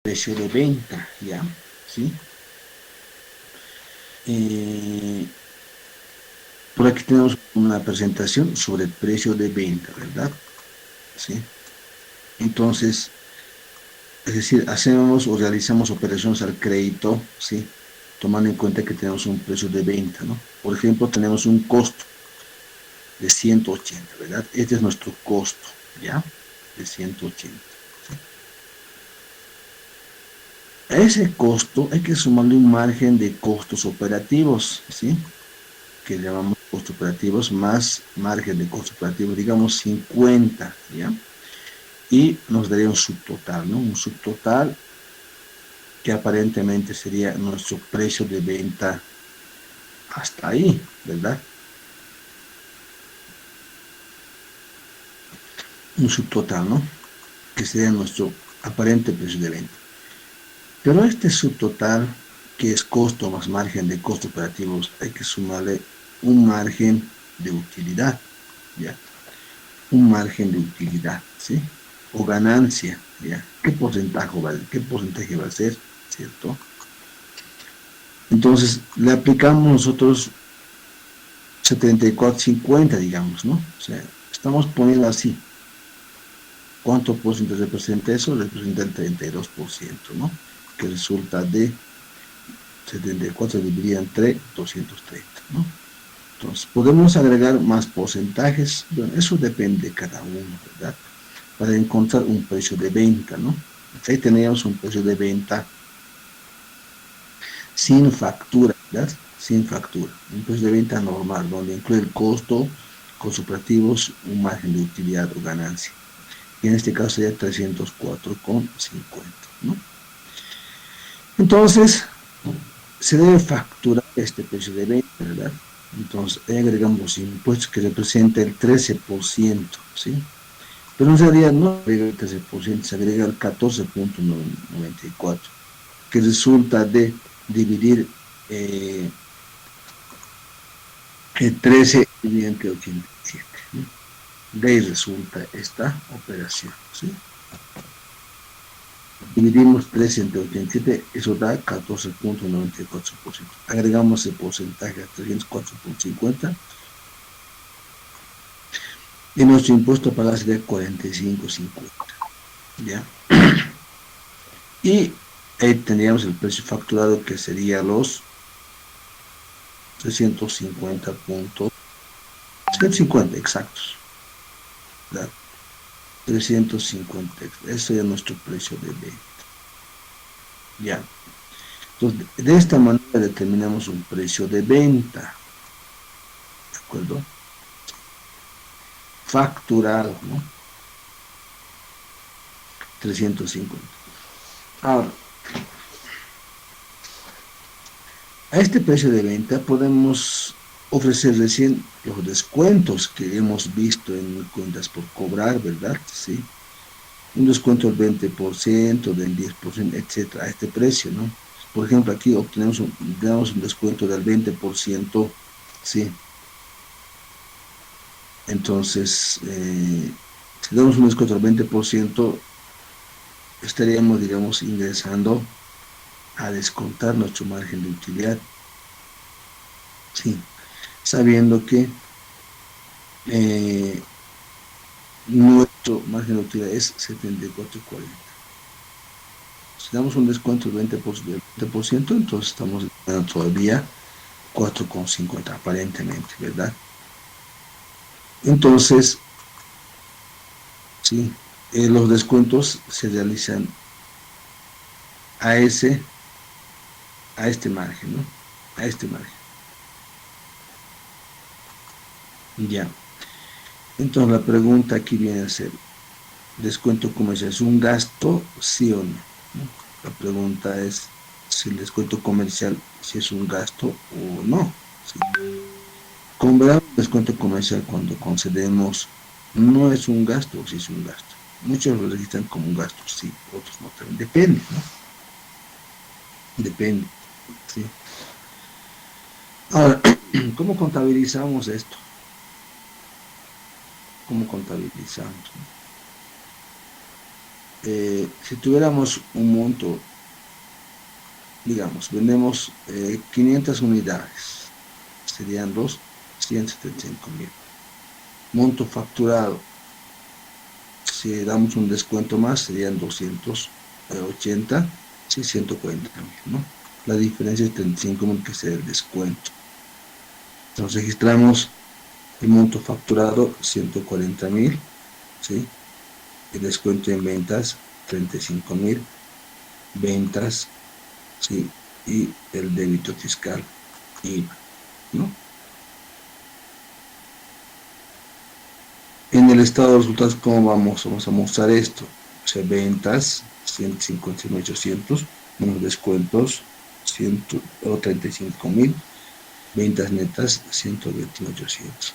precio de venta, ¿ya? ¿Sí? Eh, por aquí tenemos una presentación sobre el precio de venta, ¿verdad? ¿Sí? Entonces, es decir, hacemos o realizamos operaciones al crédito, ¿sí? Tomando en cuenta que tenemos un precio de venta, ¿no? Por ejemplo, tenemos un costo de 180, ¿verdad? Este es nuestro costo, ¿ya? De 180. ¿Sí? A ese costo hay que sumarle un margen de costos operativos, ¿sí? Que llamamos costos operativos más margen de costos operativos, digamos 50, ¿ya? Y nos daría un subtotal, ¿no? Un subtotal que aparentemente sería nuestro precio de venta hasta ahí, ¿verdad? Un subtotal, ¿no? Que sería nuestro aparente precio de venta. Pero a este subtotal, que es costo más margen de costos operativos, hay que sumarle un margen de utilidad, ¿ya? Un margen de utilidad, ¿sí? O ganancia, ¿ya? ¿Qué porcentaje va a ser, ¿cierto? Entonces, le aplicamos nosotros 74,50, digamos, ¿no? O sea, estamos poniendo así. ¿Cuánto por ciento representa eso? Representa el 32%, ¿no? Que resulta de 74 dividido entre 230, ¿no? Entonces, podemos agregar más porcentajes. Bueno, eso depende de cada uno, ¿verdad? Para encontrar un precio de venta, ¿no? Ahí teníamos un precio de venta sin factura, ¿verdad? Sin factura. Un precio de venta normal, donde incluye el costo, costos operativos, un margen de utilidad o ganancia. Y en este caso sería 304,50, ¿no? Entonces, se debe facturar este precio de venta, ¿verdad? Entonces, ahí agregamos los impuestos que representa el 13%, ¿sí? Pero en realidad no agrega el 13%, se agrega el 14,94, que resulta de dividir eh, el 13 entre 87, ¿no? De ahí resulta esta operación, ¿sí? Dividimos 13 entre 87, eso da 14,94%. Agregamos el porcentaje a 304,50 y nuestro impuesto a pagar sería 45,50, ¿ya? Y ahí tendríamos el precio facturado que sería los 350 puntos, 350 exactos, ¿verdad? 350, eso es nuestro precio de venta, ¿ya? Entonces, de esta manera determinamos un precio de venta, ¿de acuerdo? Facturado, ¿no? 350. Ahora, a este precio de venta podemos ofrecer recién los descuentos que hemos visto en cuentas por cobrar, ¿verdad? Sí. Un descuento del 20%, del 10%, etcétera, a este precio, ¿no? Por ejemplo, aquí damos un descuento del 20%, ¿sí? Entonces, si damos un descuento del 20%, estaríamos, digamos, ingresando a descontar nuestro margen de utilidad, ¿sí? Sabiendo que eh, nuestro margen de utilidad es 74,40. Si damos un descuento del 20%, entonces estamos ganando todavía 4,50 aparentemente, ¿verdad? Entonces, sí, los descuentos se realizan a a este margen, ¿no? A este margen. Ya. Entonces la pregunta aquí viene a ser, ¿descuento comercial es un gasto, sí o no? ¿No? La pregunta es si el descuento comercial si es un gasto o no. ¿Sí? Comprar un descuento comercial cuando concedemos no es un gasto o si es un gasto. Muchos lo registran como un gasto, sí, otros no. También. Depende, ¿no? Depende, ¿sí? Ahora, ¿cómo contabilizamos esto? ¿Cómo contabilizamos? ¿No? si tuviéramos un monto, digamos, vendemos 500 unidades, serían los 175.000. Monto facturado, si damos un descuento más, serían 280, sí, 140.000, ¿no? La diferencia es 35.000, que es el descuento. Entonces registramos el monto facturado, 140.000, ¿sí? El descuento en ventas, 35.000, ventas, ¿sí? Y el débito fiscal, IVA, ¿no? En el estado de resultados, ¿cómo vamos? Vamos a mostrar esto. O sea, ventas, 150.800, menos descuentos, 135.000, ventas netas, 120.800.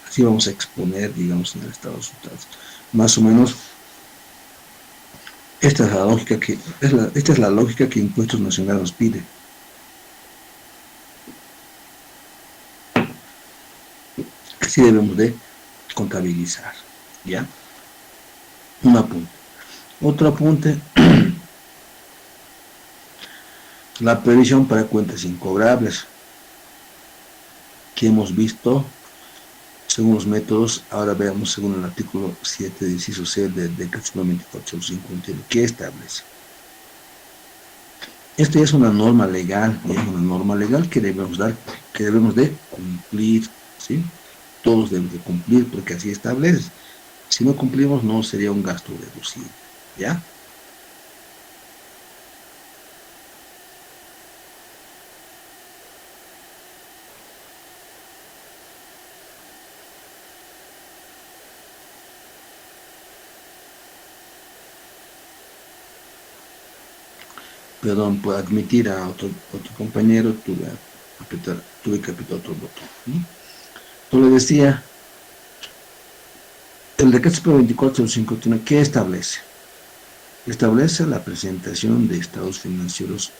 Así vamos a exponer, digamos, en el estado de resultados. Más o menos, esta es la lógica esta es la lógica que Impuestos Nacionales nos pide. Así debemos de contabilizar, ¿ya? Un apunte. Otro apunte, la previsión para cuentas incobrables, que hemos visto según los métodos. Ahora veamos según el artículo 7 de inciso C del decreto 2451, ¿qué establece? Esta es una norma legal, que debemos de cumplir, ¿sí? Todos debemos de cumplir, porque así establece. Si no cumplimos, no sería un gasto deducible, ¿ya? Perdón, por admitir a otro compañero, tuve que apretar otro botón, ¿no? Entonces le decía, el decreto 2451, ¿qué establece? Establece la presentación de estados financieros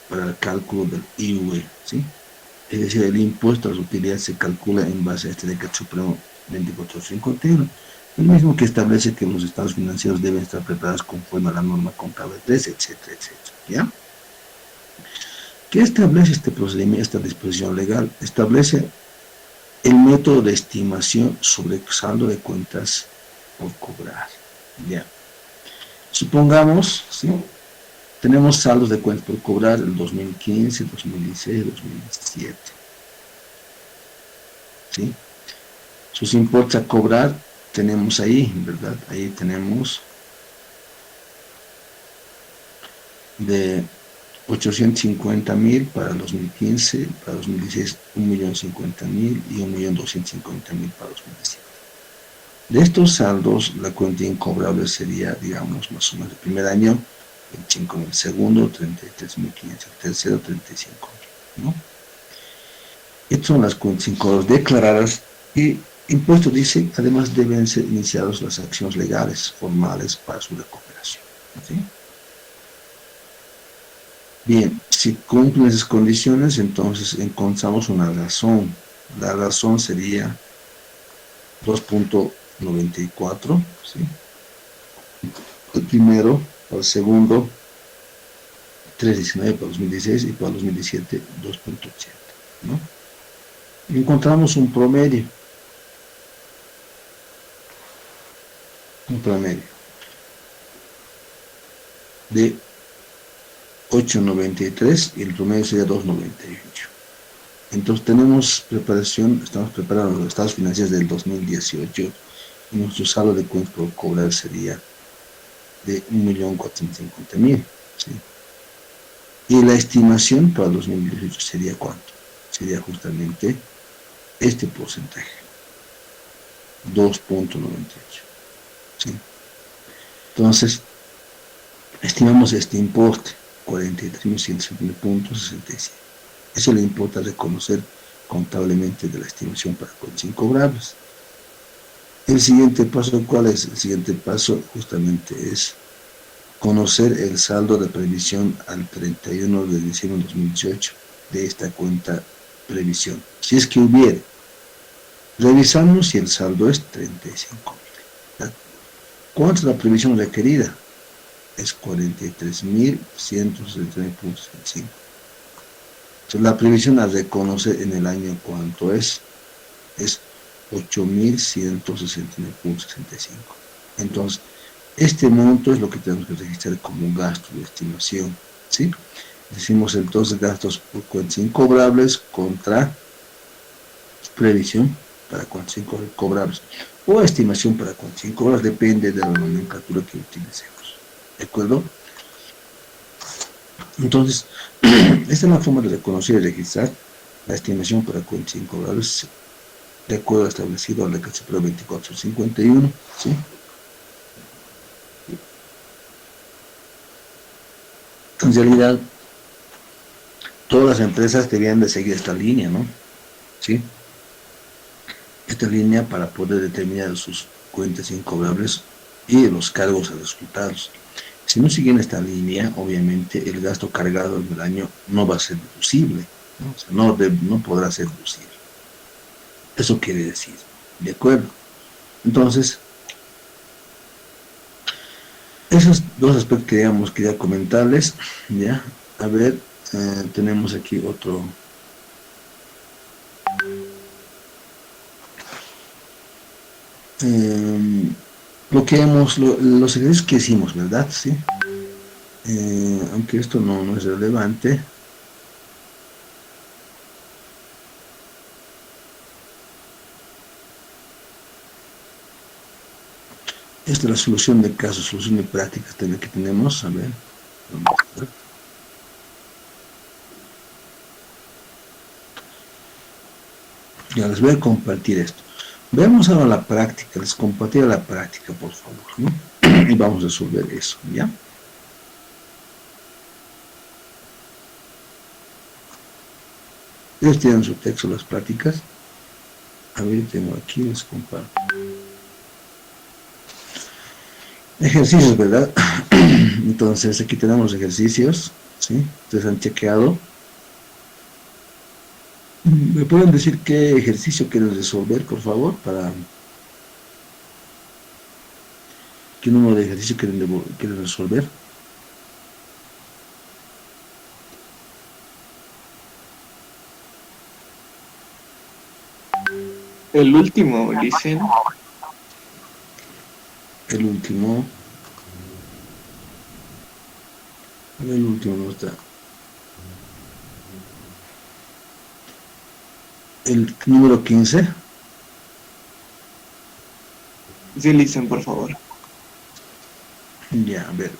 para el cálculo del IVE, ¿sí? Es decir, el impuesto a las utilidades se calcula en base a este decreto supremo 2451, el mismo que establece que los estados financieros deben estar preparados conforme a la norma contable 3, etcétera, etcétera, ¿ya? ¿Qué establece este procedimiento, esta disposición legal? Establece el método de estimación sobre saldo de cuentas por cobrar, ¿ya? Supongamos, ¿sí? Tenemos saldos de cuentas por cobrar el 2015, 2016, 2017, ¿sí? Sus importes a cobrar tenemos ahí, ¿verdad? Ahí tenemos de 850.000 para el 2015, para 2016 1.050.000 y 1.250.000 para 2017. De estos saldos, la cuenta incobrable sería, digamos, más o menos el primer año, 25.000, el segundo, 33.500, el tercero, 35.000, ¿no? Estas son las cuentas incobrables declaradas, y impuesto dice, además deben ser iniciadas las acciones legales formales para su recuperación, ¿sí? Bien, si cumplen esas condiciones, entonces encontramos una razón. La razón sería 2.94, ¿sí? El primero, para el segundo, 3.19 para 2016 y para 2017, 2.80, ¿no? Y encontramos un promedio de 8.93 y el promedio sería 2.98. Entonces estamos preparando los estados financieros del 2018, y nuestro saldo de cuentas por cobrar sería de 1.450.000, ¿sí? Y la estimación para el 2018 sería ¿cuánto? Sería justamente este porcentaje, 2.98, ¿sí? Entonces, estimamos este importe, 43.170.67. Eso le importa reconocer contablemente de la estimación para cuentas incobrables. El siguiente paso, ¿cuál es? El siguiente paso justamente es conocer el saldo de previsión al 31 de diciembre de 2018 de esta cuenta previsión. Si es que hubiere, revisamos si el saldo es 35.000. ¿Cuánto es la previsión requerida? es 43.169.65. Entonces, la previsión a reconocer en el año, ¿cuánto es? Es 8.169.65. Entonces, este monto es lo que tenemos que registrar como un gasto de estimación, ¿sí? Decimos entonces gastos por cuentas incobrables contra previsión para cuentas incobrables o estimación para cuentas incobrables, depende de la nomenclatura que utilicemos, ¿de acuerdo? Entonces, esta es la forma de reconocer y registrar la estimación para cuentas incobrables de acuerdo establecido a la que se prueba 2451, ¿sí? En realidad, todas las empresas debían de seguir esta línea, ¿no? ¿Sí? Esta línea para poder determinar sus cuentas incobrables y los cargos a resultados. Si no siguen esta línea, obviamente el gasto cargado en el año no va a ser deducible, ¿no? O sea, no podrá ser deducible. Eso quiere decir, ¿de acuerdo? Entonces, esos dos aspectos que quería comentarles, ¿ya? A ver, tenemos aquí otro. Los ejercicios que hicimos, ¿verdad? Sí. Aunque esto no es relevante. Esta es la solución de casos, solución de prácticas también que tenemos. A ver. Ya les voy a compartir esto. Veamos ahora la práctica, les compartiré la práctica, por favor, ¿no? Y vamos a resolver eso, ¿ya? Ellos tienen su texto, las prácticas. A ver, tengo aquí, les comparto. Ejercicios, ¿verdad? Entonces, aquí tenemos los ejercicios, ¿sí? Ustedes han chequeado. ¿Me pueden decir qué ejercicio quieren resolver, por favor? ¿Qué número de ejercicio quieren resolver? El último, dicen. El último. El último no está. El número 15. Sí, dicen, por favor. Ya, a ver.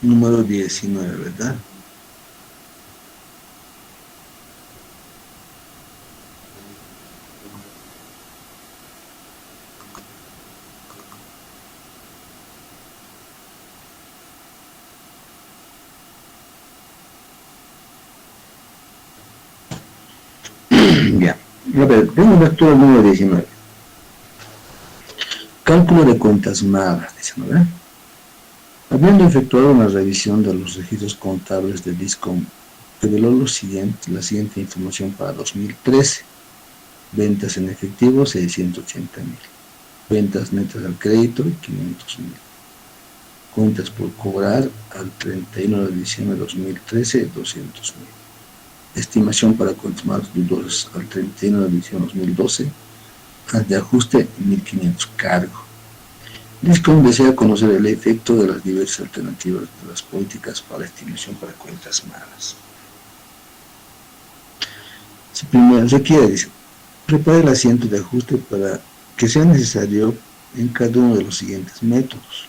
Número 19, ¿verdad? Ya. A ver, vamos a lectura el número 19. Cálculo de cuentas malas, dice, ¿no? ¿Verdad? Habiendo efectuado una revisión de los registros contables de Discom, reveló la siguiente información para 2013. Ventas en efectivo, 680.000. Ventas netas al crédito, 500.000. Cuentas por cobrar al 31 de diciembre de 2013, 200.000. Estimación para cuentas malas dudosas al 31 de diciembre de 2012, de ajuste 1.500. Cargo. Discom desea conocer el efecto de las diversas alternativas de las políticas para la estimación para cuentas malas. Primero requiere, dice, prepare el asiento de ajuste para que sea necesario en cada uno de los siguientes métodos.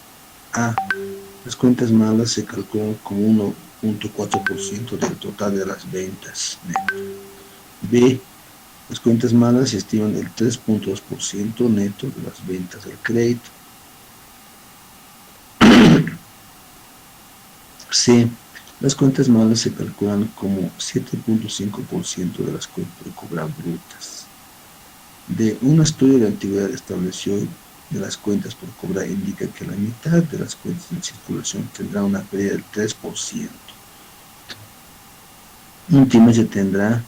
A. Las cuentas malas se calculan como 1.4% del total de las ventas neto. B. Las cuentas malas se estiman el 3.2% neto de las ventas del crédito. C. Las cuentas malas se calculan como 7.5% de las cuentas por cobrar brutas. D. Un estudio de antigüedad estableció de las cuentas por cobrar indica que la mitad de las cuentas en circulación tendrá una pérdida del 3%. Últimamente tendrá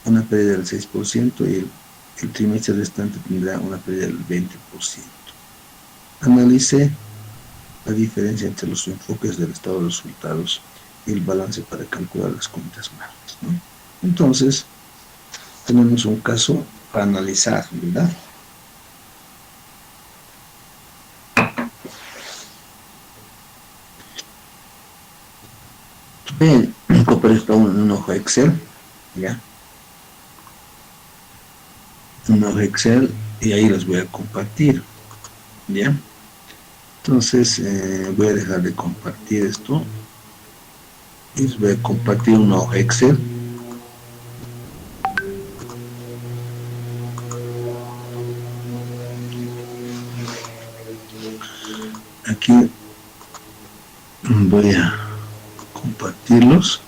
una pérdida del 6% y el trimestre restante tendrá una pérdida del 20%. Analice la diferencia entre los enfoques del estado de resultados y el balance para calcular las cuentas malas, ¿no? Entonces, tenemos un caso para analizar, ¿verdad? Voy a copiar esto en un hoja Excel, ¿ya? Un hoja Excel y ahí los voy a compartir, ¿ya? Entonces, voy a dejar de compartir esto y les voy a compartir una hoja Excel. Aquí voy a compartirlos.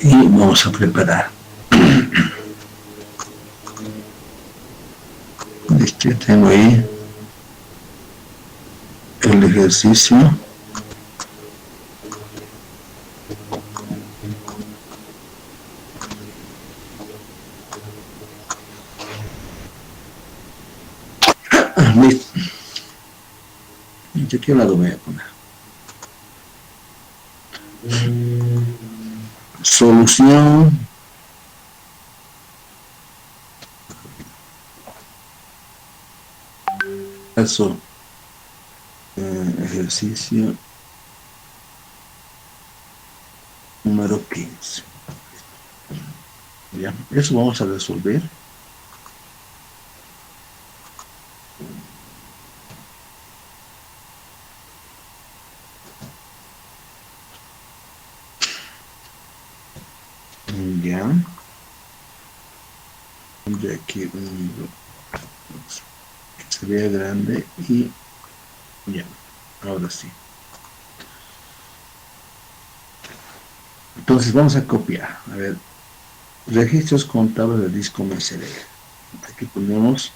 Y vamos a preparar. Listo, ya tengo ahí el ejercicio. Listo. ¿De qué lado voy a poner? Solución. Caso. Ejercicio número 15. Ya, eso vamos a resolver. Ya. De aquí que se vea grande y ya. Ahora sí. Entonces vamos a copiar. A ver. Registros contables del disco MSD. Aquí ponemos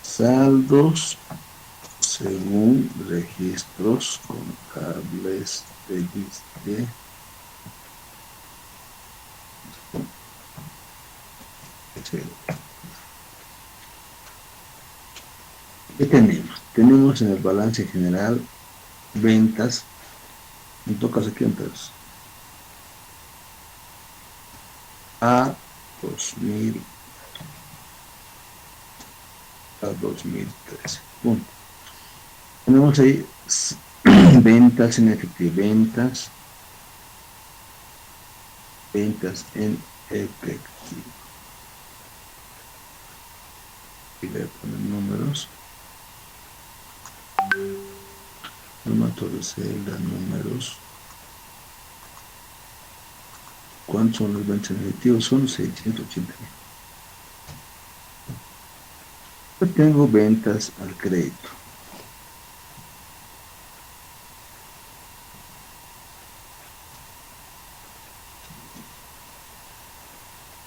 saldos según registros contables de disque. ¿Qué tenemos? Tenemos en el balance general ventas. En todo caso, aquí entonces a 2000 a 2013. Punto. Tenemos ahí ventas en efectivo, ventas en efectivo. Y voy a poner números. Formato de celda, números. ¿Cuántos son los ventas en efectivo? Son 680,000. Yo tengo ventas al crédito.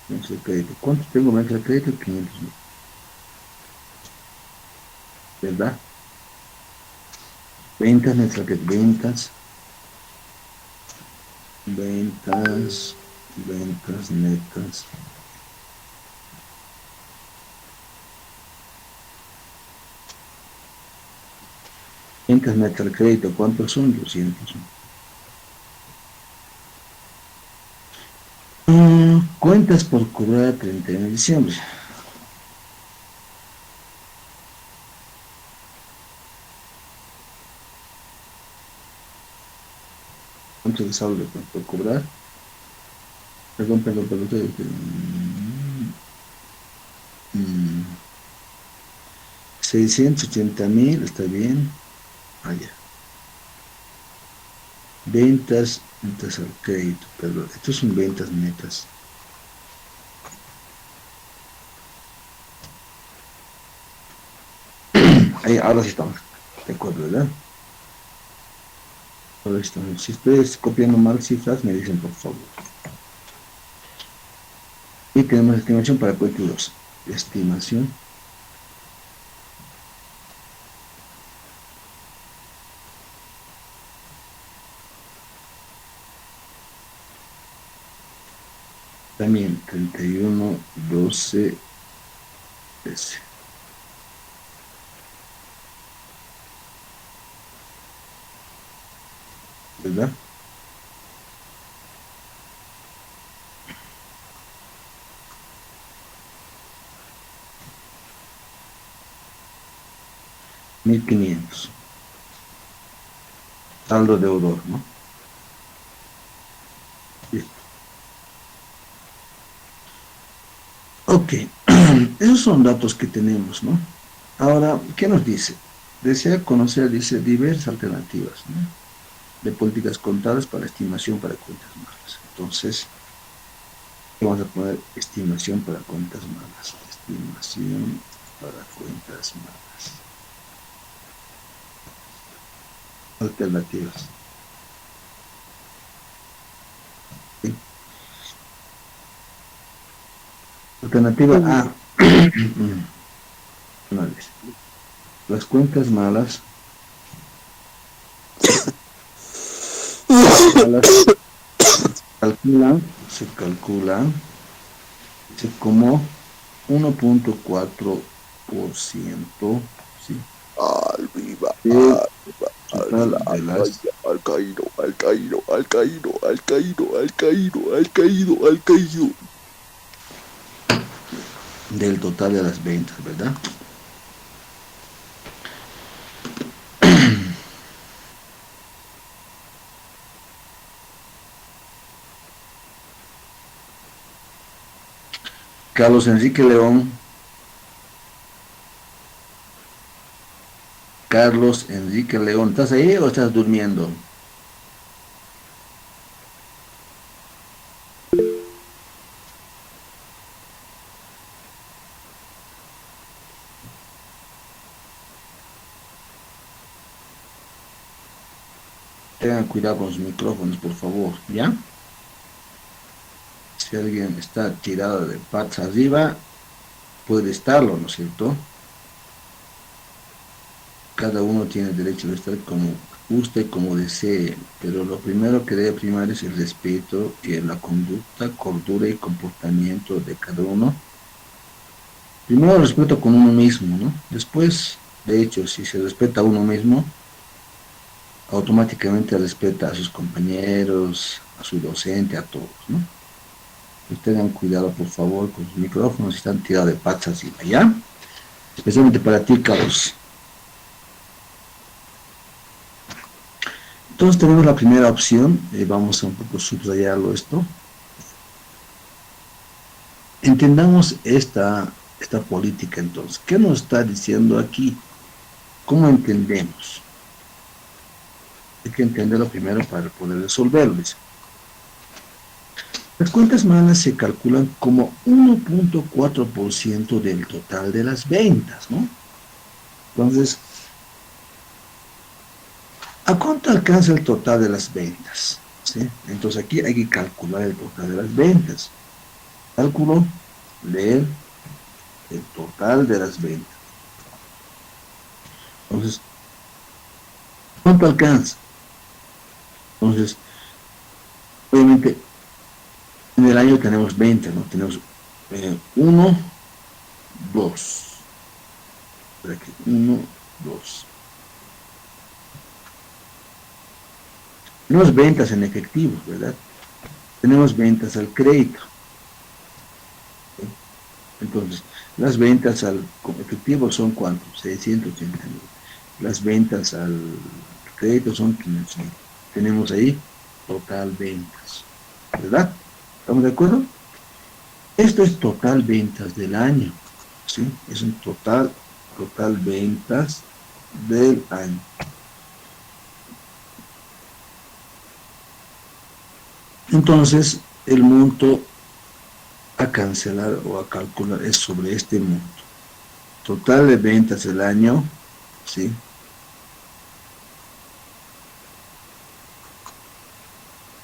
Ventas al crédito. ¿Cuánto tengo ventas al crédito? 500,000. ¿Verdad? Ventas netas, ventas netas. Ventas netas al crédito, ¿cuántos son? 200. Cuentas por cobrar 31 de diciembre. ¿Cuánto de saldo por cobrar? Perdón. 680,000, está bien. Allá. Ventas al crédito, perdón. Estos son ventas netas. Ahí, ahora sí estamos. De acuerdo, ¿verdad? Ahora sí estamos. Si estoy copiando mal cifras, me dicen por favor. Y tenemos estimación para cuentas. estimación también 31, 12, 13, ¿verdad? $1,500, saldo deudor, ¿no? Listo. Ok, esos son datos que tenemos, ¿no? Ahora, ¿qué nos dice? Desea conocer, dice, diversas alternativas, ¿no? De políticas contables para estimación para cuentas malas. Entonces, vamos a poner estimación para cuentas malas. Estimación para cuentas malas. Alternativas. ¿Sí? Alternativa A. Las cuentas malas, malas se calculan como 1.4%, ¿sí? Arriba, Del arriba, total arriba, de las al caído, al caído, al caído, al caído, al caído, al caído, al caído. del total de las ventas, ¿verdad? Carlos Enrique León, Carlos Enrique León, ¿estás ahí o estás durmiendo? Tengan cuidado con los micrófonos, por favor, ¿ya? Si alguien está tirado de patas arriba, puede estarlo, ¿no es cierto? Cada uno tiene derecho de estar como guste, como desee, pero lo primero que debe primar es el respeto y la conducta, cordura y comportamiento de cada uno. Primero el respeto con uno mismo, ¿no? Después, de hecho, si se respeta a uno mismo, automáticamente respeta a sus compañeros, a su docente, a todos, ¿no? Pues tengan cuidado, por favor, con sus micrófonos, si están tirados de patas así allá, especialmente para ti, Carlos. Entonces tenemos la primera opción, vamos a un poco subrayarlo esto. Entendamos esta política entonces. ¿Qué nos está diciendo aquí? ¿Cómo entendemos? Hay que entenderlo primero para poder resolverlo. Las cuentas malas se calculan como 1.4% del total de las ventas, ¿no? Entonces, ¿a cuánto alcanza el total de las ventas? ¿Sí? Entonces aquí hay que calcular el total de las ventas. Cálculo de el total de las ventas. Entonces, ¿cuánto alcanza? Entonces, obviamente, en el año tenemos 20, ¿no? Tenemos 1, 2. Por aquí, 1, 2. Tenemos ventas en efectivo, ¿verdad? Tenemos ventas al crédito. ¿Sí? Entonces, las ventas al efectivo son ¿cuántos? 680,000. Las ventas al crédito son 500,000. Tenemos ahí total ventas, ¿verdad? ¿Estamos de acuerdo? Esto es total ventas del año, ¿sí? Es un total ventas del año. Entonces, el monto a cancelar o a calcular es sobre este monto. Total de ventas del año, ¿sí?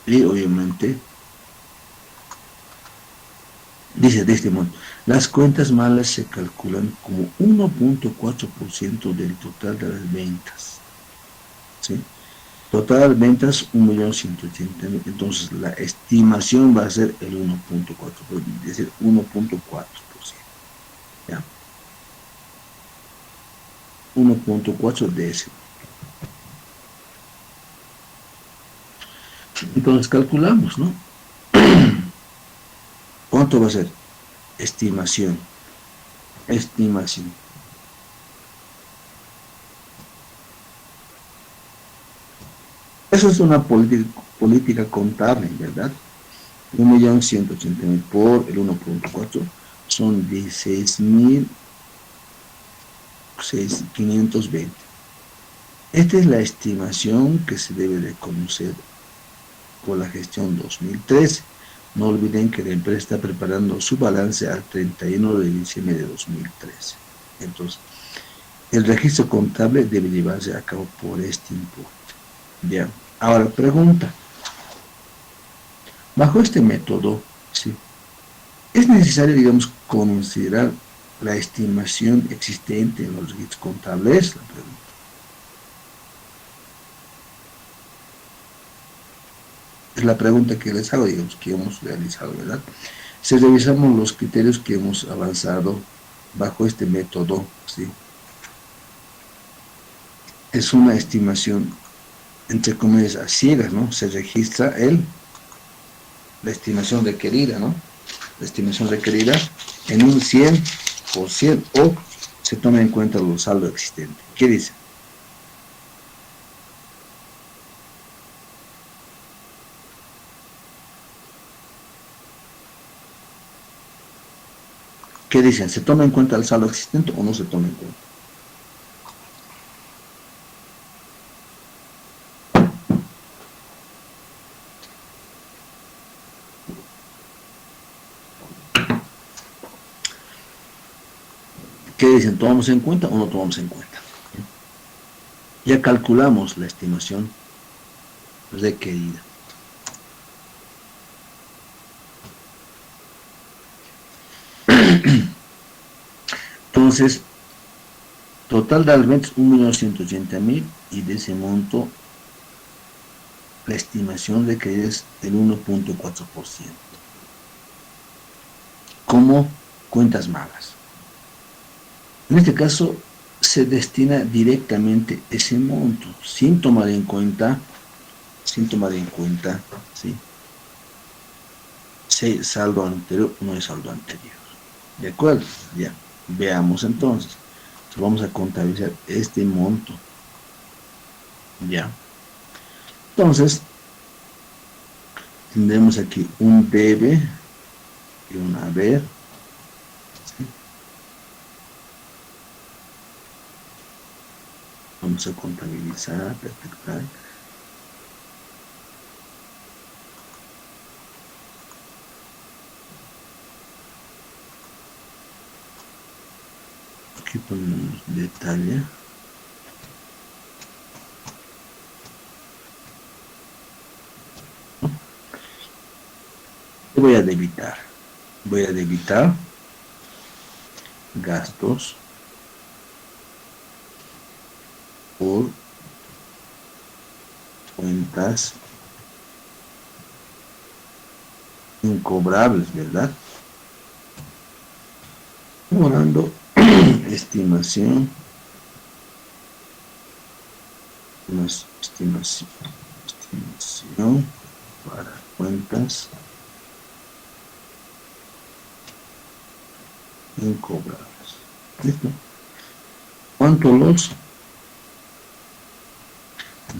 Y obviamente Dice de este modo, las cuentas malas se calculan como 1.4% del total de las ventas. ¿Sí? Total ventas 1.180.000. Entonces la estimación va a ser el 1.4%, es decir, 1.4%. ¿Ya? 1.4 de ese. Entonces calculamos, ¿no? ¿Cuánto va a ser? Estimación. Estimación. Eso es una política contable, ¿verdad? 1.180.000 por el 1.4 son 16.520. Esta es la estimación que se debe de conocer por la gestión 2013. No olviden que la empresa está preparando su balance al 31 de diciembre de 2013. Entonces, el registro contable debe llevarse a cabo por este importe. Bien, ahora pregunta. Bajo este método, ¿sí?, es necesario, digamos, considerar la estimación existente en los registros contables. La pregunta. Es la pregunta que les hago, digamos, que hemos realizado, ¿verdad? Si revisamos los criterios que hemos avanzado bajo este método, ¿sí?, es una estimación, entre comillas, a ciegas, ¿no? Se registra la estimación requerida, ¿no? La estimación requerida en un 100% o se toma en cuenta los saldos existentes. ¿Qué dice? ¿Qué dicen? ¿Se toma en cuenta el saldo existente o no se toma en cuenta? ¿Qué dicen? ¿Tomamos en cuenta o no tomamos en cuenta? Ya calculamos la estimación requerida. Entonces, total de las ventas 1.180.000 y de ese monto la estimación requerida es el 1.4%. Como cuentas malas. En este caso, se destina directamente ese monto, sin tomar en cuenta, ¿sí?, si saldo anterior o no es saldo anterior. ¿De acuerdo? Ya. Veamos entonces. Vamos a contabilizar este monto. Ya. Entonces, tendremos aquí un debe y un haber. ¿Sí? Vamos a contabilizar, detectar. Aquí ponemos detalle. Voy a debitar. Voy a debitar gastos por cuentas incobrables, ¿verdad? Mejorando estimación para cuentas incobrables. ¿Listo? ¿Cuánto los?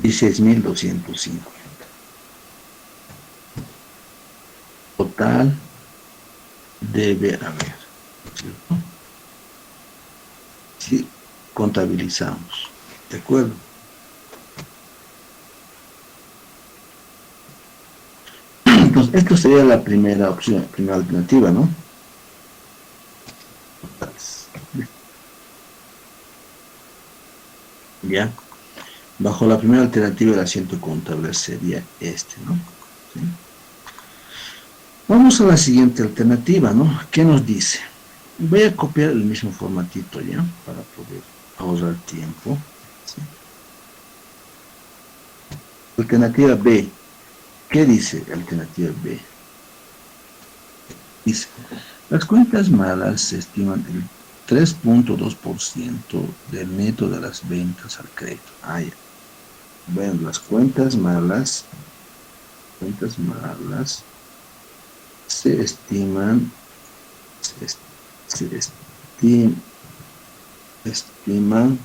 16.250. Total debe haber, ¿cierto? Si contabilizamos, ¿de acuerdo? Entonces, esto sería la primera opción, primera alternativa, ¿no? ¿Ya? Bajo la primera alternativa el asiento contable sería este, ¿no? ¿Sí? Vamos a la siguiente alternativa, ¿no? ¿Qué nos dice? Voy a copiar el mismo formatito ya, para poder ahorrar tiempo. ¿Sí? Alternativa B. ¿Qué dice alternativa B? Dice, las cuentas malas se estiman el 3.2% del neto de las ventas al crédito. Ah, ya. Bueno, las cuentas malas se estiman, se estiman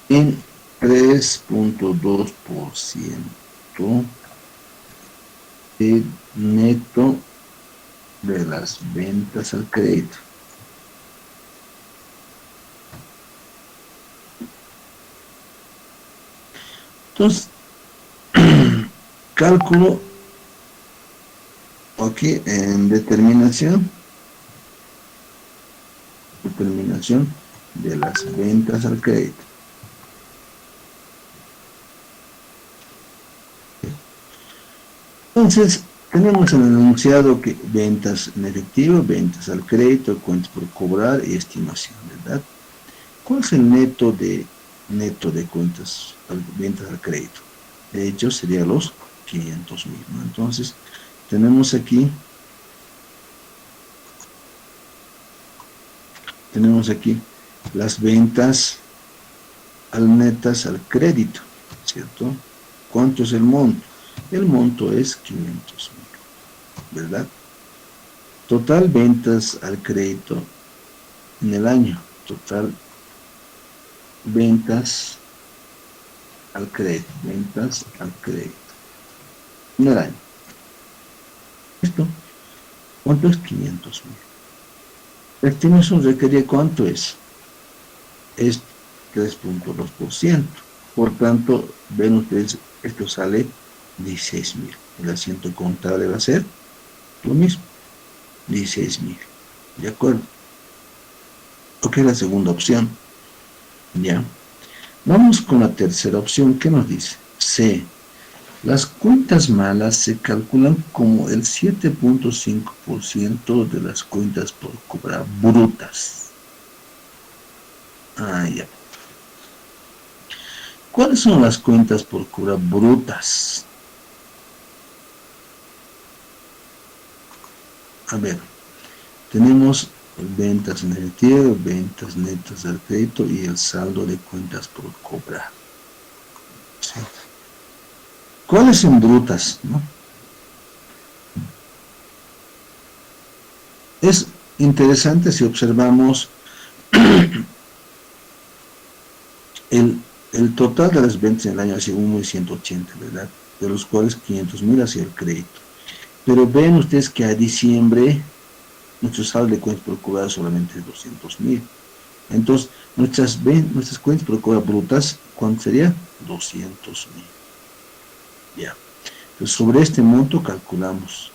en 3.2% del neto de las ventas al crédito. Entonces, cálculo aquí en determinación de las ventas al crédito. Entonces, tenemos el enunciado que ventas en efectivo, ventas al crédito, cuentas por cobrar y estimación, ¿verdad? ¿Cuál es el neto de cuentas, ventas al crédito? De hecho, sería los 500,000, ¿no? Entonces, tenemos aquí las ventas netas al crédito, ¿cierto? ¿Cuánto es el monto? El monto es 500,000, ¿verdad? Total ventas al crédito en el año. Total ventas al crédito en el año. ¿Esto? ¿Cuánto es 500,000? La estimación requería ¿cuánto es? Es 3.2%. Por tanto, ven ustedes, esto sale 16,000. El asiento contable va a ser lo mismo, 16,000. ¿De acuerdo? Ok, la segunda opción. Ya. Vamos con la tercera opción. ¿Qué nos dice? C. Las cuentas malas se calculan como el 7.5% de las cuentas por cobrar brutas. Ah, ya. ¿Cuáles son las cuentas por cobrar brutas? A ver, tenemos ventas en efectivo, ventas netas al crédito y el saldo de cuentas por cobrar. ¿Sí? ¿Cuáles son brutas? ¿No? Es interesante si observamos el total de las ventas en el año hacia 1.180, ¿verdad? De los cuales 500,000 hacia el crédito. Pero ven ustedes que a diciembre nuestro saldo de cuentas por cobrar solamente es 200,000. Entonces, nuestras cuentas por cobrar brutas, ¿cuánto sería? 200,000. Ya. Entonces, sobre este monto calculamos.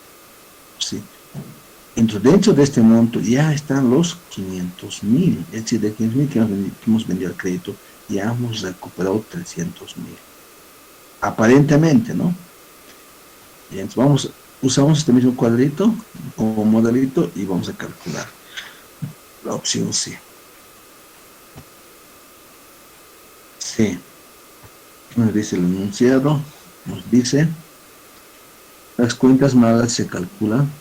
¿Sí? Dentro de este monto ya están los 500,000. Es decir, de 500,000 que hemos vendido al crédito, ya hemos recuperado 300,000. Aparentemente, ¿no? Y entonces usamos este mismo cuadrito como modelito y vamos a calcular la opción C. C. Nos dice el enunciado, nos dice, las cuentas malas se calculan,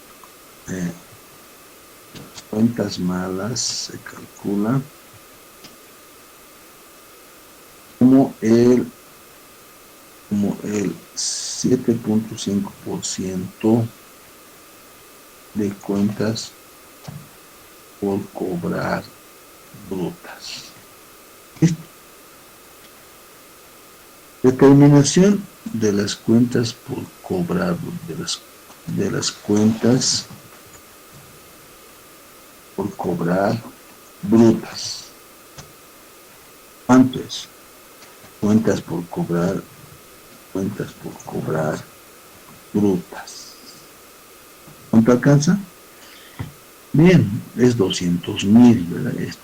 como el 7.5% de cuentas por cobrar brutas. Determinación de las cuentas por cobrar, de las cuentas por cobrar brutas. ¿Cuánto es? Cuentas por cobrar brutas. ¿Cuánto alcanza? Bien, es 200,000, ¿verdad? Esto.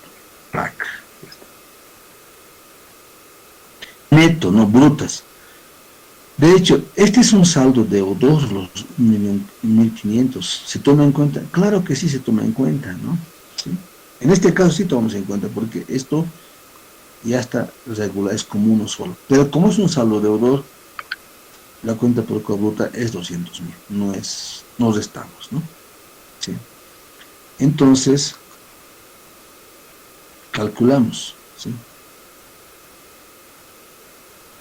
Neto, no brutas. De hecho, este es un saldo deudor, los 1.500.000. ¿Se toma en cuenta? Claro que sí se toma en cuenta, ¿no? ¿Sí? En este caso sí tomamos en cuenta, porque esto ya está regular, es como uno solo. Pero como es un saldo deudor, la cuenta por corrupta es 200.000, no restamos, ¿no? Sí. Entonces, calculamos, ¿sí?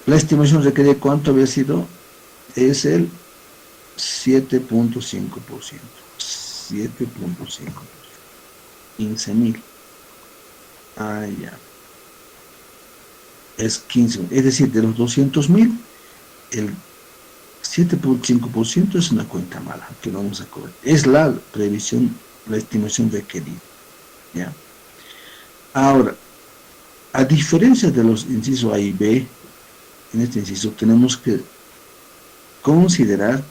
La estimación requiere cuánto había sido, es el 7.5%. 7.5%. 15.000. Ah, ya. Es 15. Es decir, de los 200.000, el 7.5% es una cuenta mala que no vamos a cobrar. Es la previsión, la estimación requerida. ¿Ya? Ahora, a diferencia de los incisos A y B, en este inciso tenemos que considerar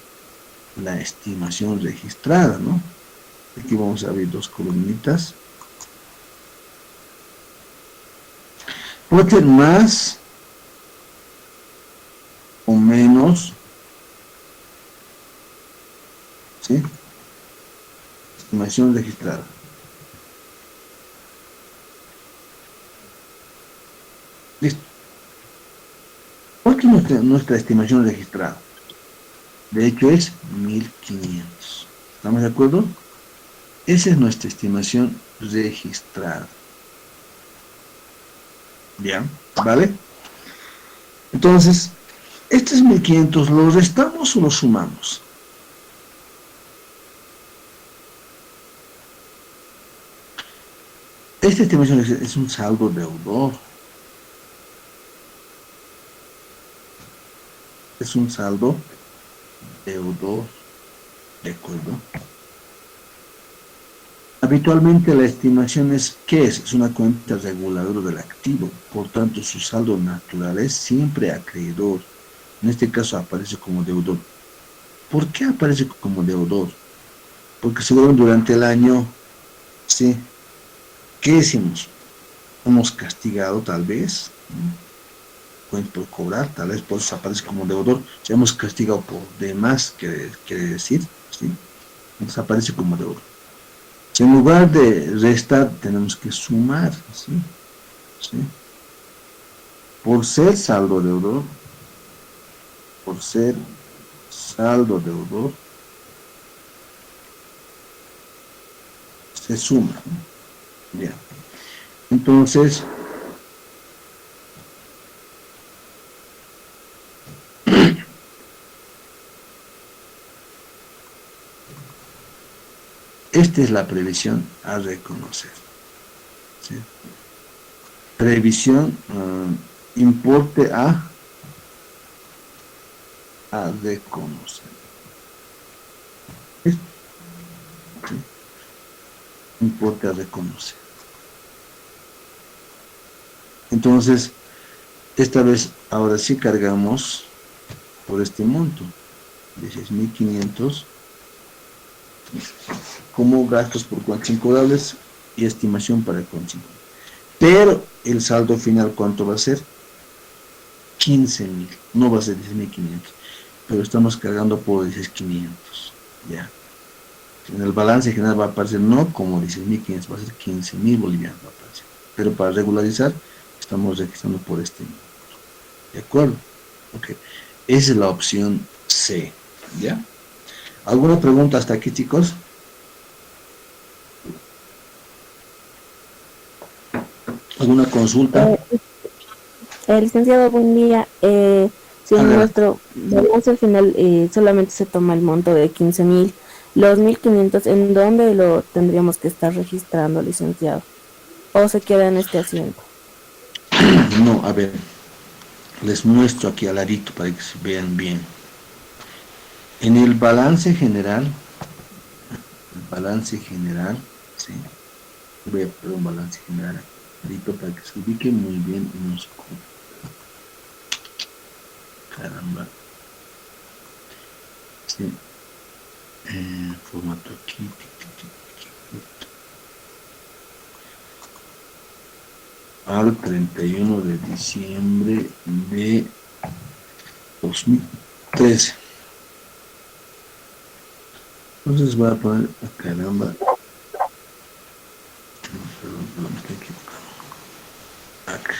la estimación registrada, ¿no? Aquí vamos a abrir dos columnitas. Puede ser más o menos, ¿sí? Estimación registrada. Listo. ¿Cuál es nuestra estimación registrada? De hecho es 1.500. ¿Estamos de acuerdo? Esa es nuestra estimación registrada. ¿Ya? ¿Vale? Entonces, estos 1.500, ¿los restamos o los sumamos? Esta estimación es un saldo deudor. Es un saldo deudor. ¿De acuerdo? Habitualmente la estimación es, ¿qué es? Es una cuenta reguladora del activo. Por tanto, su saldo natural es siempre acreedor. En este caso aparece como deudor. ¿Por qué aparece como deudor? Porque seguramente durante el año, ¿sí? ¿Qué hicimos? Hemos castigado tal vez, ¿no? Por cobrar, tal vez por eso aparece como deudor. Ya hemos castigado por demás, quiere decir, ¿sí? Nos aparece como deudor. Si en lugar de restar tenemos que sumar, ¿sí? ¿Sí? Por ser saldo deudor, por ser saldo deudor, se suma, ¿no? Bien. Entonces, esta es la previsión a reconocer, ¿sí? Previsión, importe a reconocer. ¿Sí? Importe a reconocer. Entonces, esta vez, ahora sí cargamos por este monto, 16.500, como gastos por cuentas incobrables y estimación para el consignado. Pero el saldo final, ¿cuánto va a ser? 15.000, no va a ser 10.500, pero estamos cargando por 16.500, ya. En el balance general va a aparecer no como 16.500, va a ser 15.000 bolivianos va a aparecer. Pero para regularizar, estamos registrando por este monto. ¿De acuerdo? Ok. Esa es la opción C, ¿ya? ¿Alguna pregunta hasta aquí, chicos? ¿Alguna consulta? Licenciado, buen día. Si en Adelante. nuestro balance al final solamente se toma el monto de 15.000, los 1.500, ¿en dónde lo tendríamos que estar registrando, licenciado? ¿O se queda en este asiento? No, a ver, les muestro aquí al ladito para que se vean bien. En el balance general, ¿sí? Voy a poner un balance general aquí, al ladito, para que se ubique muy bien y no se confundan. Caramba. Sí. Formato aquí. Al 31 de diciembre de 2000. 13. Entonces voy a poner, caramba, perdón, me estoy equivocando. Acá.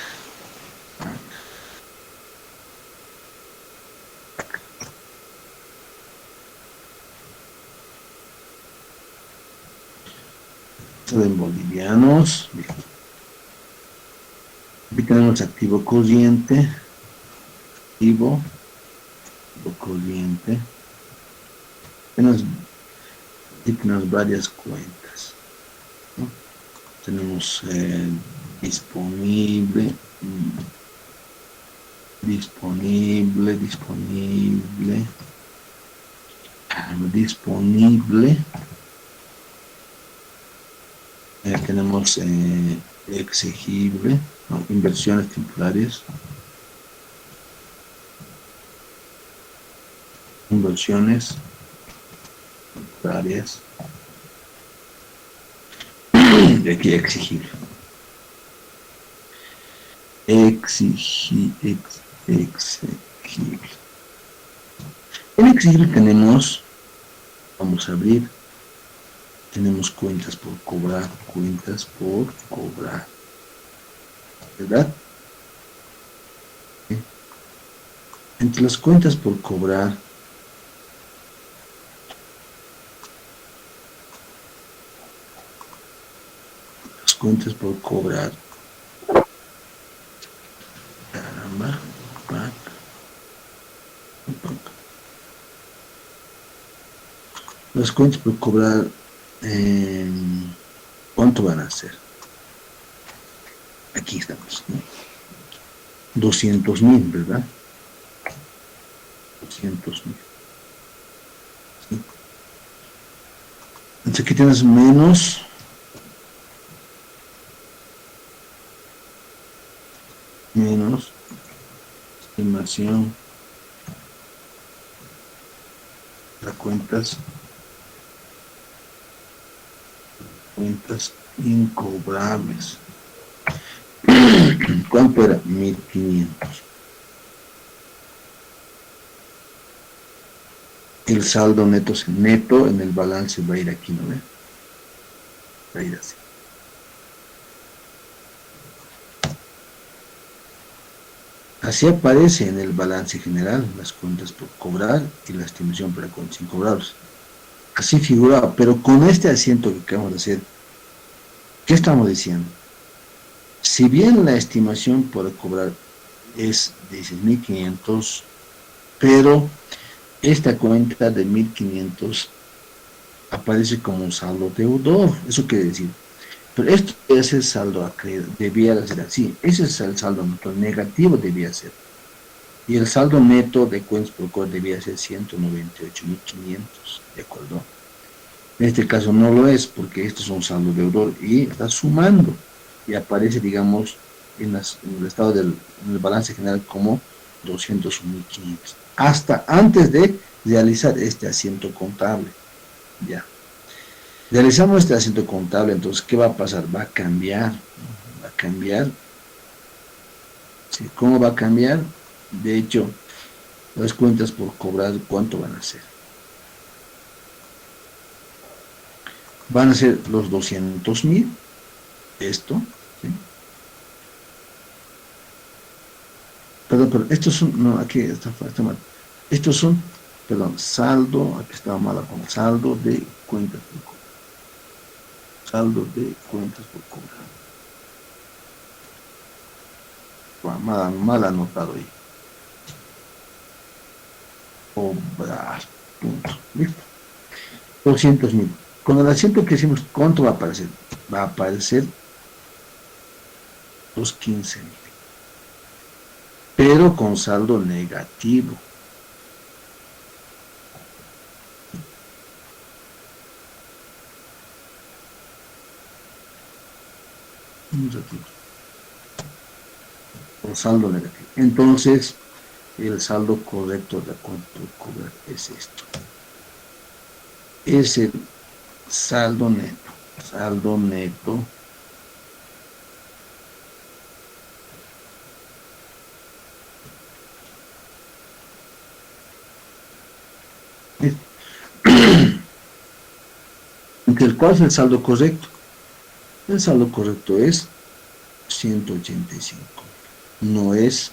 Esto en bolivianos. Aquí tenemos activo corriente, activo corriente. Aquí tenemos varias cuentas, ¿no? Tenemos disponible, disponible, tenemos exigible, ¿no? Inversiones temporarias, inversiones temporarias, y aquí exigible. Exigible. En exigible tenemos, vamos a abrir, tenemos cuentas por cobrar, ¿verdad? ¿Sí? Entre las cuentas por cobrar, caramba, las cuentas por cobrar, ¿cuánto van a ser? Aquí estamos, ¿no? 200,000, ¿verdad? 200,000. ¿Sí? Entonces aquí tienes menos estimación de cuentas incobrables. ¿Cuánto era? 1.500. El saldo neto en el balance va a ir aquí, ¿no ve? Va a ir así. Así aparece en el balance general las cuentas por cobrar y la estimación para cuentas incobrables. Así figuraba, pero con este asiento que acabamos de hacer, ¿qué estamos diciendo? Si bien la estimación por cobrar es de 6.500, pero esta cuenta de 1.500 aparece como un saldo deudor. Eso quiere decir, pero esto es el saldo acreedor, debía ser así. Ese es el saldo neto negativo, debía ser. Y el saldo neto de cuentas por cobrar debía ser 198.500, ¿de acuerdo? En este caso no lo es, porque esto es un saldo deudor y está sumando. Y aparece, digamos, en el estado en el balance general como 201.500. Hasta antes de realizar este asiento contable. Ya. Realizamos este asiento contable, entonces, ¿qué va a pasar? Va a cambiar. Va a cambiar. ¿Sí? ¿Cómo va a cambiar? De hecho, las cuentas por cobrar, ¿cuánto van a ser? Van a ser los 200.000. Esto. ¿Sí? Perdón, estos son, no, aquí está mal. Estos son, perdón, saldo, aquí estaba mal con saldo de cuentas por cobrar. Saldo de cuentas por cobrar. Mal anotado ahí. Cobrar. Punto. Listo. 200.000. Con el asiento que hicimos, ¿cuánto va a aparecer? Va a aparecer los 15.000. Pero con saldo negativo. Un ratito. Con saldo negativo. Entonces, el saldo correcto de cuánto cobrar es esto. Es el saldo neto. Saldo neto Entonces, ¿cuál es el saldo correcto? El saldo correcto es 185, no es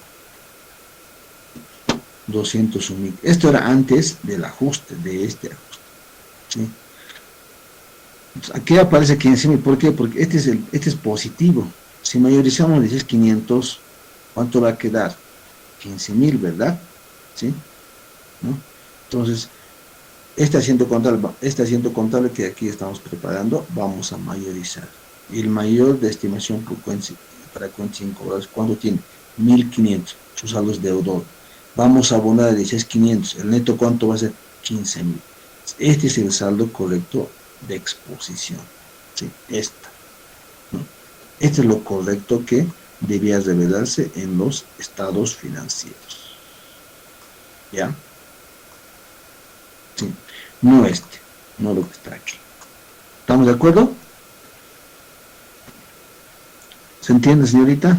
201.000. Esto era antes del ajuste, de este ajuste, ¿sí? Pues aquí aparece 15.000, ¿por qué? Porque este es positivo. Si mayorizamos 16.500, ¿cuánto va a quedar? 15.000, ¿verdad? ¿Sí? ¿No? Entonces, este asiento contable que aquí estamos preparando, vamos a mayorizar. El mayor de estimación para cuenta sin cobrar, ¿cuánto tiene? 1.500, su saldo es deudor. Vamos a abonar a 16.500, el neto ¿cuánto va a ser? 15.000. Este es el saldo correcto de exposición. ¿Sí? ¿No? Este es lo correcto que debía revelarse en los estados financieros. ¿Ya? Sí. No no lo que está aquí. ¿Estamos de acuerdo? ¿Se entiende, señorita?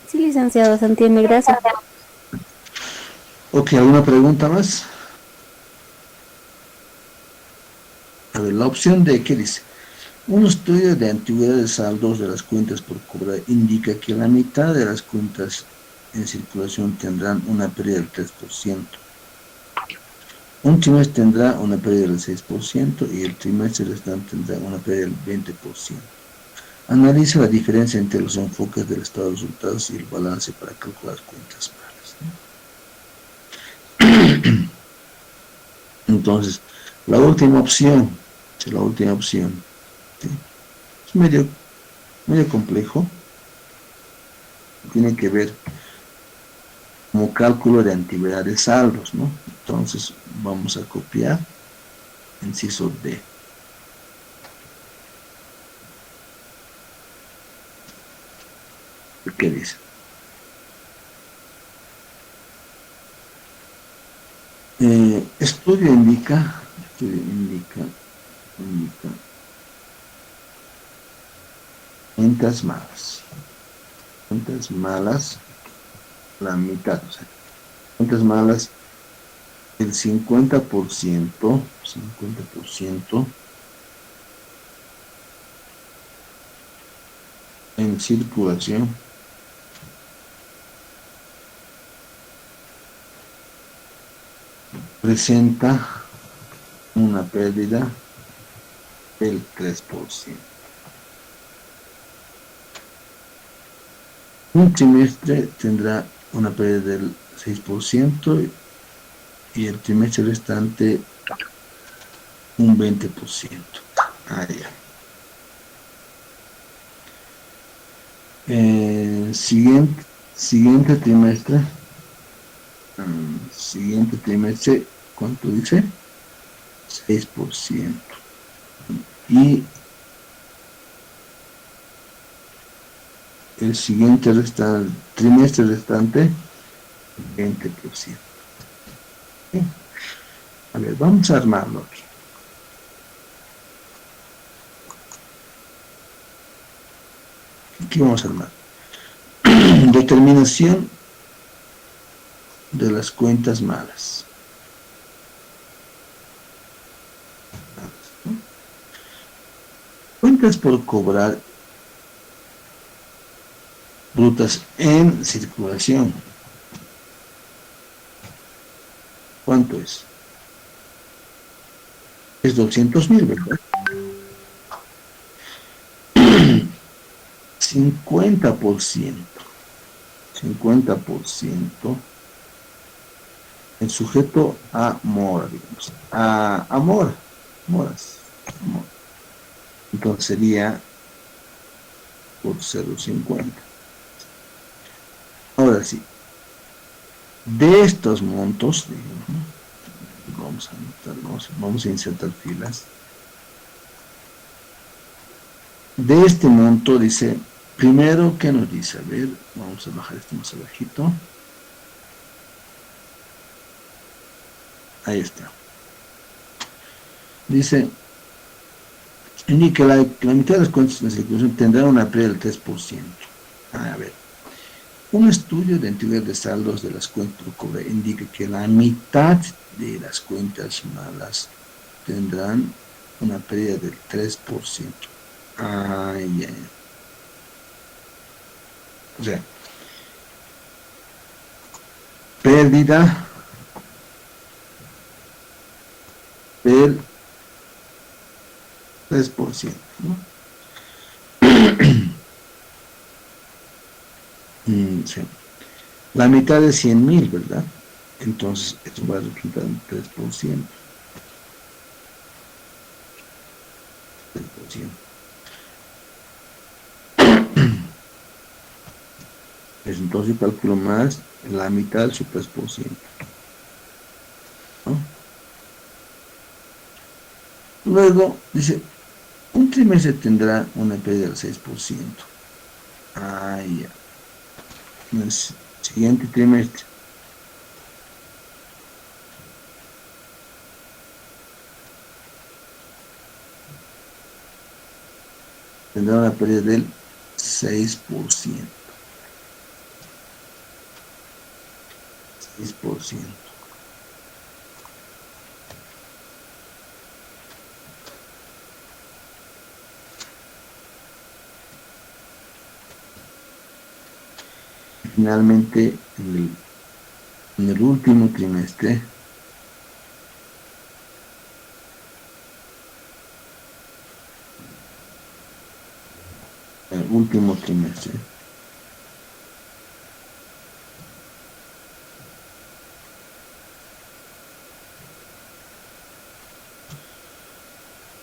Sí, licenciado, se entiende, gracias. Ok, ¿alguna pregunta más? A ver, la opción D, ¿qué dice? Un estudio de antigüedad de saldos de las cuentas por cobrar indica que la mitad de las cuentas en circulación tendrán una pérdida del 3%. Un trimestre tendrá una pérdida del 6% y el trimestre restante tendrá una pérdida del 20%. Analiza la diferencia entre los enfoques del estado de resultados y el balance para calcular cuentas malas, ¿no? Entonces, la última opción, ¿sí? Es medio complejo, tiene que ver como cálculo de antigüedad de saldos, ¿no? Entonces, vamos a copiar inciso D. ¿Qué dice? Estudio indica cuentas malas, la mitad, o sea, cuentas malas, el 50% en circulación, presenta una pérdida del 3%. Un trimestre tendrá una pérdida del 6% y el trimestre restante un 20%. Ah, ya. Siguiente trimestre. Siguiente trimestre, ¿cuánto dice? 6%. Y el siguiente trimestre restante, 20%. ¿Sí? A ver, vamos a armarlo aquí. Aquí vamos a armar. Determinación de las cuentas malas. ¿No? Cuentas por cobrar brutas en circulación. ¿Cuánto es? Es 200.000, ¿verdad? 50%. El sujeto a mora, digamos. A moras. Entonces sería por 0,50. Ahora sí, de estos montos, digamos, vamos a anotar, vamos a insertar filas. De este monto dice, primero, ¿qué nos dice? A ver, vamos a bajar esto más abajito. Ahí está. Dice, indica la mitad de las cuentas de circulación tendrá una pérdida del 3%. A ver, Un estudio de antigüedad de saldos de las cuentas por cobrar indica que la mitad de las cuentas malas tendrán una pérdida del 3%. Ay, ay. O sea, pérdida del 3%, ¿no? Sí. La mitad de 100.000, ¿verdad? Entonces, esto va a representar un 3%. 3%. Entonces calculo más la mitad del su 3%, ¿no? Luego, dice, un trimestre tendrá una pérdida del 6%. Ah, ya. En el siguiente trimestre tendrá una pérdida del 6%. 6%. Finalmente, en el último trimestre,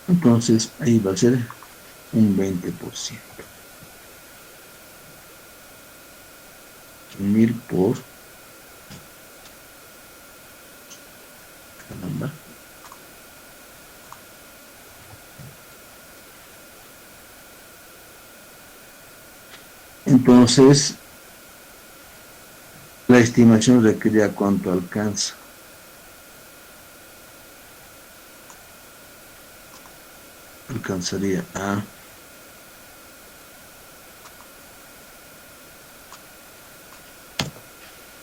entonces ahí va a ser un 20%. 1000 por, caramba, entonces la estimación requería cuánto alcanza. Alcanzaría a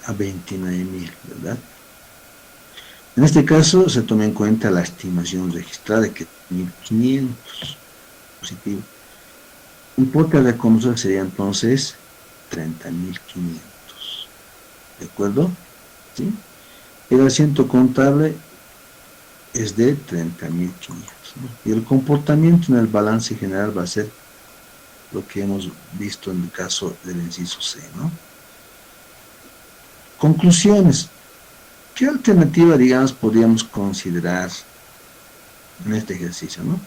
29.000, ¿verdad? En este caso se toma en cuenta la estimación registrada, que es 1.500, positivo. Importa de reconocer sería entonces 30.500, ¿de acuerdo? ¿Sí? El asiento contable es de 30.500, ¿no? Y el comportamiento en el balance general va a ser lo que hemos visto en el caso del inciso C, ¿no? Conclusiones. ¿Qué alternativa, digamos, podríamos considerar en este ejercicio, ¿no?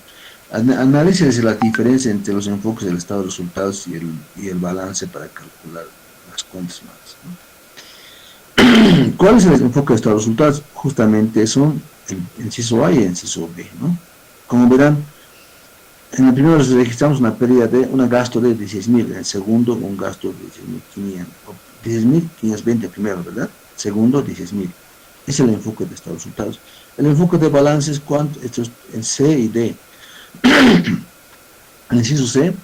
Análisis de la diferencia entre los enfoques del estado de resultados y el balance para calcular las cuentas malas, ¿no? ¿Cuál es el enfoque del estado de resultados? Justamente son el inciso A y el inciso B, ¿no? Como verán, en el primero registramos una pérdida de un gasto de 16.000, en el segundo un gasto de 16.500, 16.520 primero, ¿verdad? Segundo, 16.000. Es el enfoque de estado de resultados. El enfoque de balance es cuánto, esto es en C y D. En el inciso C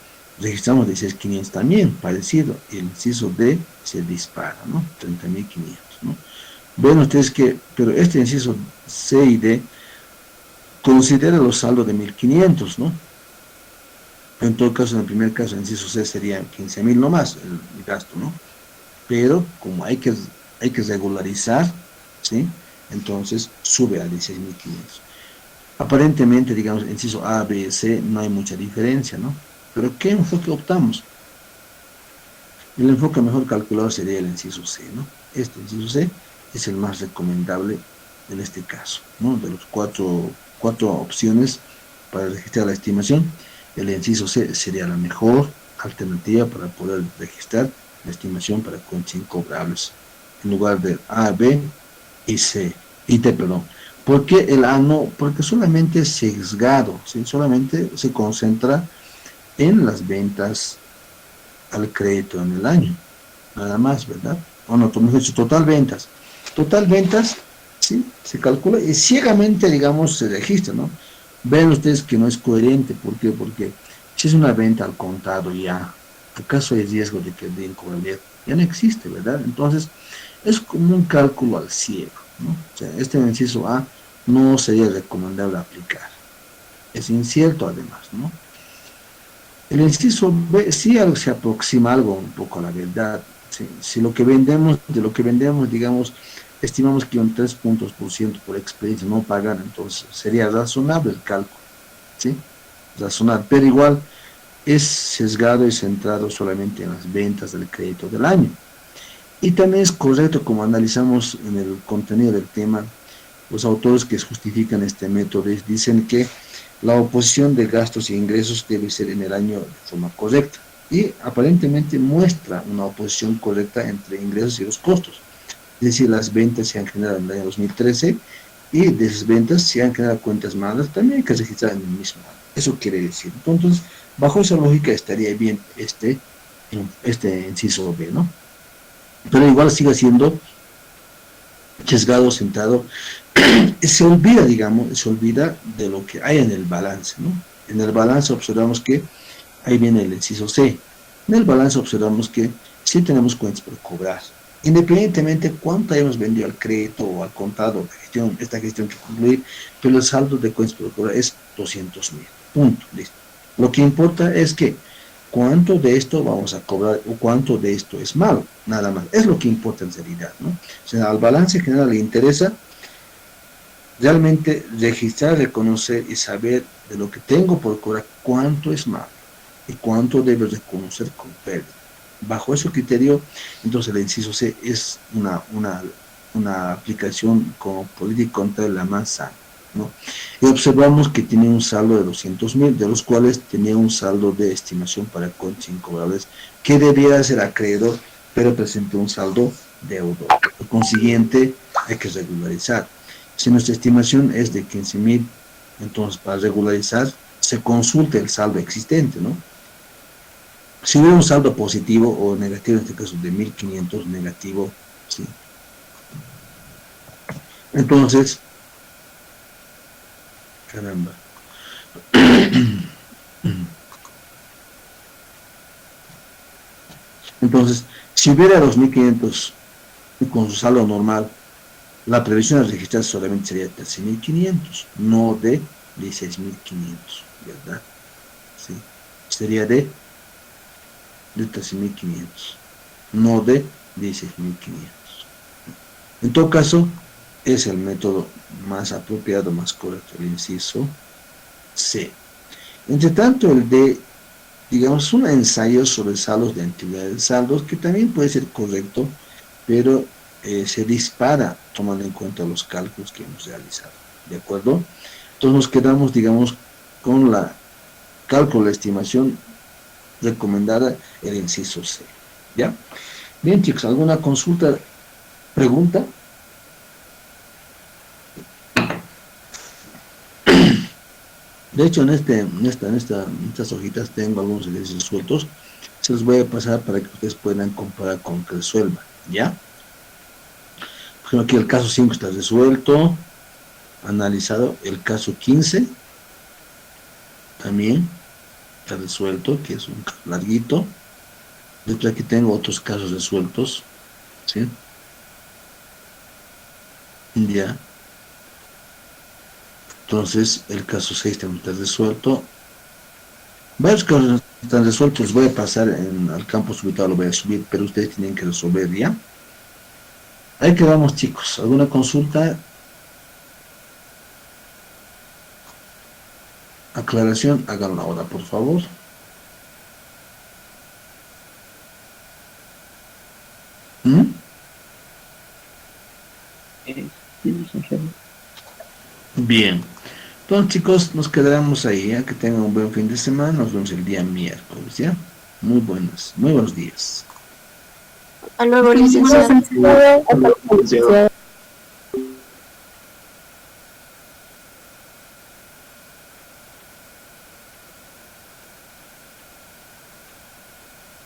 registramos 16.500 también, parecido, y el inciso D se dispara, ¿no? 30.500, ¿no? Ven ustedes que, pero este inciso C y D considera los saldos de 1.500, ¿no? En todo caso, en el primer caso, el inciso C serían 15.000 no más el gasto, ¿no? Pero como hay que regularizar, ¿sí? Entonces sube a 16.500. Aparentemente, digamos, inciso A, B, C, no hay mucha diferencia, ¿no? Pero ¿qué enfoque optamos? El enfoque mejor calculado sería el inciso C, ¿no? Este inciso C es el más recomendable en este caso, ¿no? De los cuatro opciones para registrar la estimación, el inciso C sería la mejor alternativa para poder registrar la estimación para cuentas incobrables, en lugar del A, B y C, y D, perdón. ¿Por qué el A no? Porque solamente es sesgado, ¿sí? Solamente se concentra en las ventas al crédito en el año, nada más, ¿verdad? O no, mejor dicho, total ventas. Total ventas, ¿sí? Se calcula y ciegamente, digamos, se registra, ¿no? Ven ustedes que no es coherente. ¿Por qué? Porque si es una venta al contado ya, ¿acaso hay riesgo de que den cobrabilidad? ya no existe, ¿verdad? Entonces, es como un cálculo al ciego, ¿no? O sea, este inciso A no sería recomendable aplicar. Es incierto además, ¿no? El inciso B sí algo se aproxima algo un poco a la verdad. ¿Sí? Si lo que vendemos, de lo que vendemos, digamos, estimamos que un 3 puntos por ciento por experiencia no pagan, entonces sería razonable el cálculo, ¿sí? Razonable, pero igual es sesgado y centrado solamente en las ventas del crédito del año. Y también es correcto, como analizamos en el contenido del tema, los autores que justifican este método dicen que la oposición de gastos e ingresos debe ser en el año de forma correcta. Y aparentemente muestra una oposición correcta entre ingresos y los costos. Es decir, las ventas se han generado en el año 2013 y de esas ventas se han generado cuentas malas, también hay que registrar en el mismo año. Eso quiere decir. Entonces, bajo esa lógica estaría bien este inciso B, ¿no? Pero igual sigue siendo sesgado, centrado, se olvida, digamos, se olvida de lo que hay en el balance, ¿no? En el balance observamos que ahí viene el inciso C. En el balance observamos que sí tenemos cuentas por cobrar. Independientemente cuánto hayamos vendido al crédito o al contado, esta gestión que concluir, pero el saldo de cuentas por cobrar es 200.000. Punto, listo. Lo que importa es que cuánto de esto vamos a cobrar o cuánto de esto es malo, nada más. Es lo que importa en realidad, ¿no? O sea, al balance general le interesa realmente registrar, reconocer y saber de lo que tengo por cobrar cuánto es malo y cuánto debo reconocer con pérdida. Bajo ese criterio, entonces el inciso C es una aplicación como política contra la más sana, ¿no? Y observamos que tiene un saldo de 200.000, de los cuales tenía un saldo de estimación para cuentas incobrables que debiera ser acreedor, pero presentó un saldo deudor. Por consiguiente, hay que regularizar. Si nuestra estimación es de 15.000, entonces para regularizar se consulta el saldo existente, ¿no? Si hubiera un saldo positivo o negativo, en este caso de 1.500 negativo, ¿sí? Entonces, caramba. Entonces, si hubiera 2.500 con su saldo normal, la previsión a registrar solamente sería de 13.500, no de 16.500, ¿verdad? ¿Sí? Sería de 13.500, no de 16.500. En todo caso, es el método más apropiado, más correcto, el inciso C. Entre tanto, el D, digamos, un ensayo sobre saldos de antigüedades, saldos que también puede ser correcto, pero se dispara tomando en cuenta los cálculos que hemos realizado, ¿de acuerdo? Entonces nos quedamos, digamos, con la cálculo de estimación recomendada, el inciso C, ¿ya? Bien, chicos, ¿alguna consulta, pregunta? De hecho, en estas hojitas tengo algunos ejercicios sueltos, se los voy a pasar para que ustedes puedan comparar con que resuelvan, ¿ya? Por ejemplo, aquí el caso 5 está resuelto, analizado. El caso 15 también está resuelto, que es un caso larguito. Después aquí tengo otros casos resueltos, ¿sí? Ya. Entonces, el caso 6 también está resuelto. Varios casos están resueltos, los voy a pasar al campo subitado, lo voy a subir, pero ustedes tienen que resolver, ¿ya? Ahí quedamos, chicos. ¿Alguna consulta? Aclaración, háganlo ahora, por favor. ¿Mm? Bien. Entonces, chicos, nos quedaremos ahí, ¿ya? Que tengan un buen fin de semana. Nos vemos el día miércoles, ¿ya? Muy buenos días. Hasta luego, licenciado. Hasta luego.